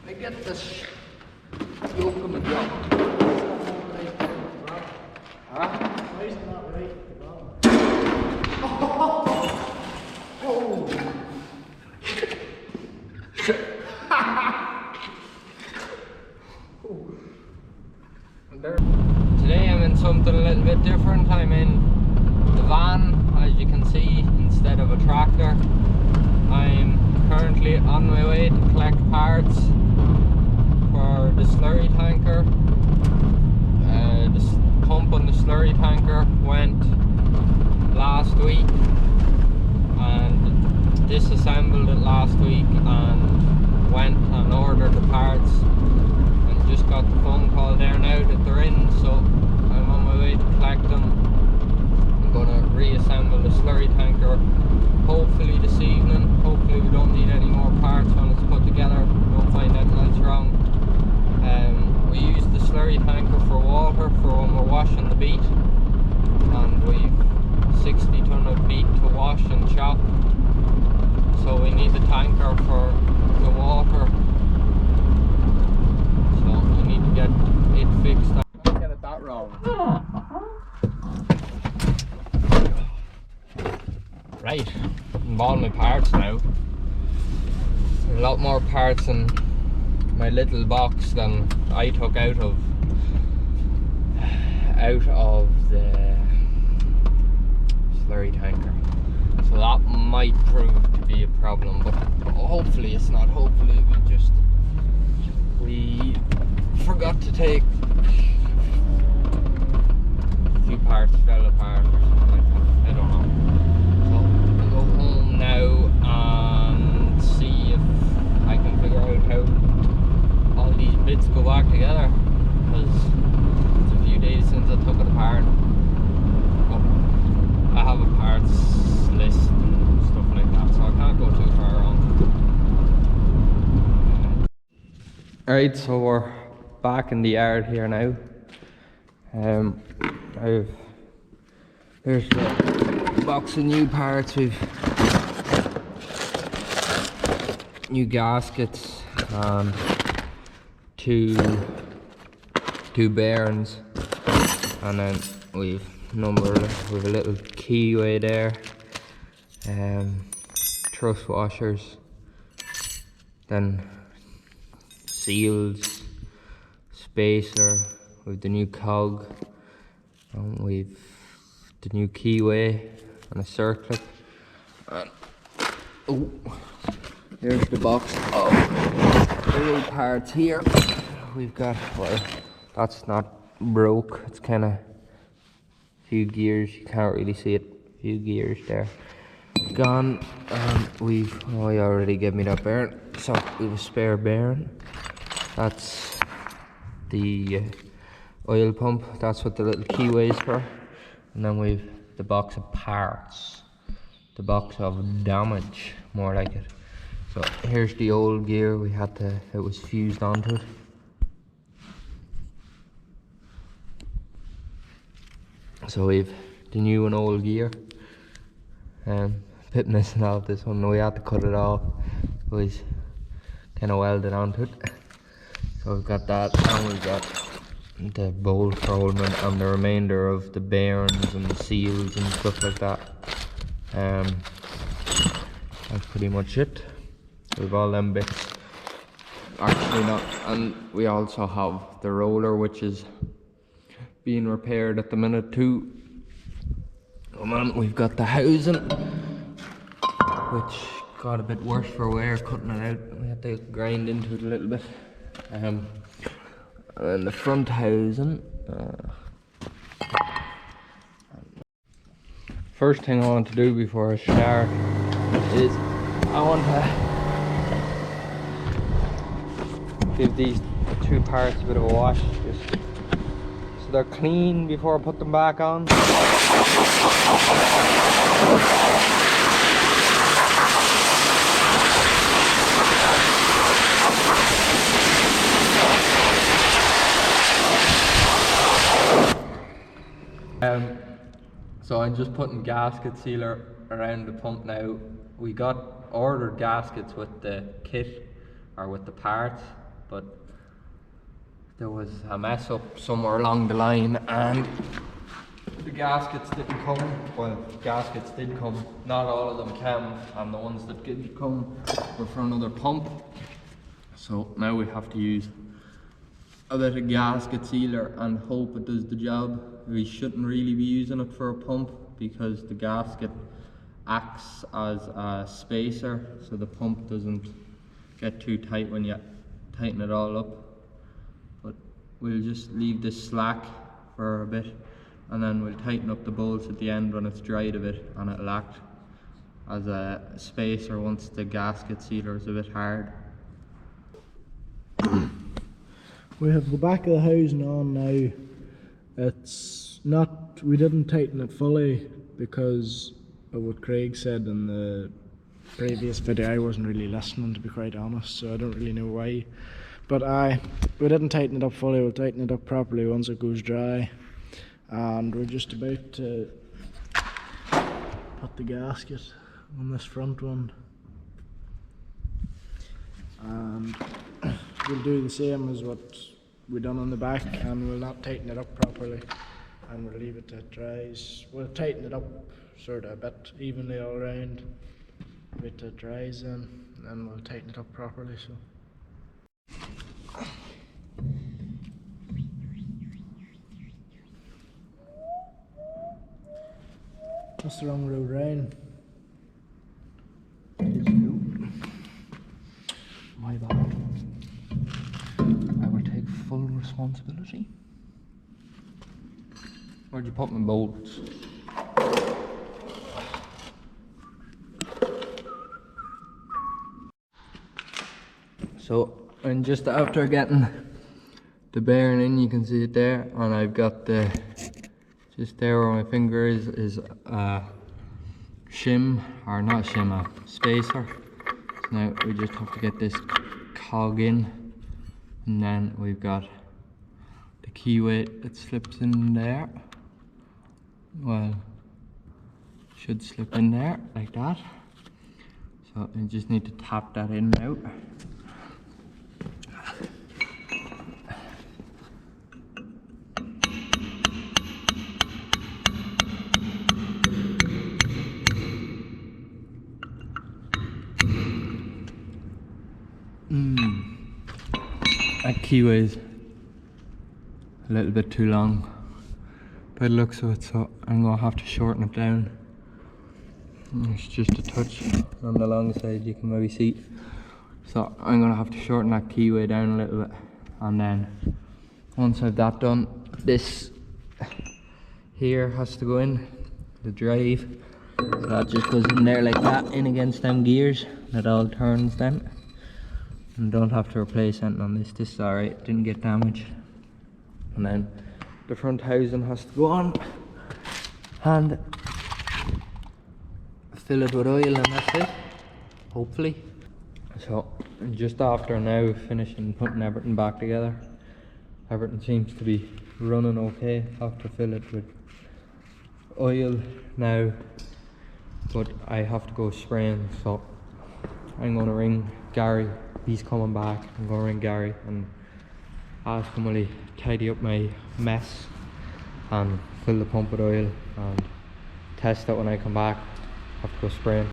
I get this yoke on the job. Huh? Why is not right? Oh! Today I'm in something a little bit different. I'm in the van, as you can see, instead of a tractor. I'm currently on my way to collect parts for the slurry tanker. The pump on the slurry tanker went last week, and disassembled it last week and went and ordered the parts, and just got the phone call there now that they're in, so I'm on my way to collect them. I'm going to reassemble the slurry tanker hopefully this evening. Hopefully we don't need any more parts when it's put together, don't find anything else wrong. We use the slurry tanker for water for when we're washing the beet, and we've 60 ton of beet to wash and chop, so we need the tanker for the water, so we need to get it fixed. Don't get it that wrong. Right, I'm all my parts now. A lot more parts in my little box than I took out of the slurry tanker, so that might prove to be a problem, but hopefully it's not. Hopefully we forgot to take a few parts, fell apart or something like that. I don't know. So we'll go home now and see if I can figure out how all these bits go back together, because it's a few days since I took it apart. But I have a parts list and stuff like that, so I can't go too far wrong. Alright, so we're back in the yard here now. There's the box of new parts. We've new gaskets and two bearings, and then we've a little keyway there, truss washers, then seals, spacer, with the new cog, and we've the new keyway and a circlip, and oh, here's the box of old parts here. We've got, well, that's not broke, it's kind of a few gears, you can't really see it, a few gears there gone, and oh, he already gave me that bearing, so we have a spare bearing. That's the oil pump, that's what the little keyway is for. And then we've the box of parts, the box of damage, more like it. So here's the old gear, it was fused onto it. So we've the new and old gear. Bit missing out this one, we had to cut it off. It was kind of welded onto it. So we've got that, and we've got the bolt for holding it, and the remainder of the bearings and the seals and stuff like that. That's pretty much it. We've all them bits. Actually not, and we also have the roller, which is being repaired at the minute too. And then we've got the housing, which got a bit worse for wear cutting it out. We had to grind into it a little bit. And then the front housing. First thing I want to do before I start is I want to give these two parts a bit of a wash, just so they're clean before I put them back on. So I'm just putting gasket sealer around the pump now. We got ordered gaskets with the kit, or with the parts, but there was a mess up somewhere along the line and the gaskets didn't come. Well, gaskets did come, not all of them came, and the ones that didn't come were for another pump. So now we have to use a bit of gasket sealer and hope it does the job. We shouldn't really be using it for a pump because the gasket acts as a spacer, so the pump doesn't get too tight when you tighten it all up. But we'll just leave this slack for a bit, and then we'll tighten up the bolts at the end when it's dried a bit, and it'll act as a spacer once the gasket sealer is a bit hard. We have the back of the housing on now. It's not, we didn't tighten it fully because of what Craig said in the previous video. I wasn't really listening, to be quite honest, so I don't really know why. But we didn't tighten it up fully. We'll tighten it up properly once it goes dry. And we're just about to put the gasket on this front one. And we'll do the same as what we done on the back, and we'll not tighten it up properly, and we'll leave it till it dries. We'll tighten it up sort of a bit evenly all around, a bit till it dries then, and then we'll tighten it up properly. So that's the wrong road round. My bad. I will take full responsibility. Where'd you put my bolts? So, and just after getting the bearing in, you can see it there, and I've got the, just there where my finger is a shim, or not a shim, a spacer. So now we just have to get this cog in, and then we've got the keyway that slips in there. Well, should slip in there like that. So you just need to tap that in now. That keyway is a little bit too long by the looks of it, so I'm going to have to shorten it down. It's just a touch on the long side, you can maybe see. So I'm going to have to shorten that keyway down a little bit, and then once I've that done, this here has to go in, the drive. So that just goes in there like that, in against them gears. That all turns then. And don't have to replace anything on this. This is alright, didn't get damaged. And then the front housing has to go on and fill it with oil, and that's it, hopefully. So just after now finishing putting everything back together, everything seems to be running okay. Have to fill it with oil now, but I have to go spraying, so I'm going to ring Gary. He's coming back. I'm going to ring Gary and ask him will he tidy up my mess and fill the pump with oil and test it when I come back. Have to go spraying.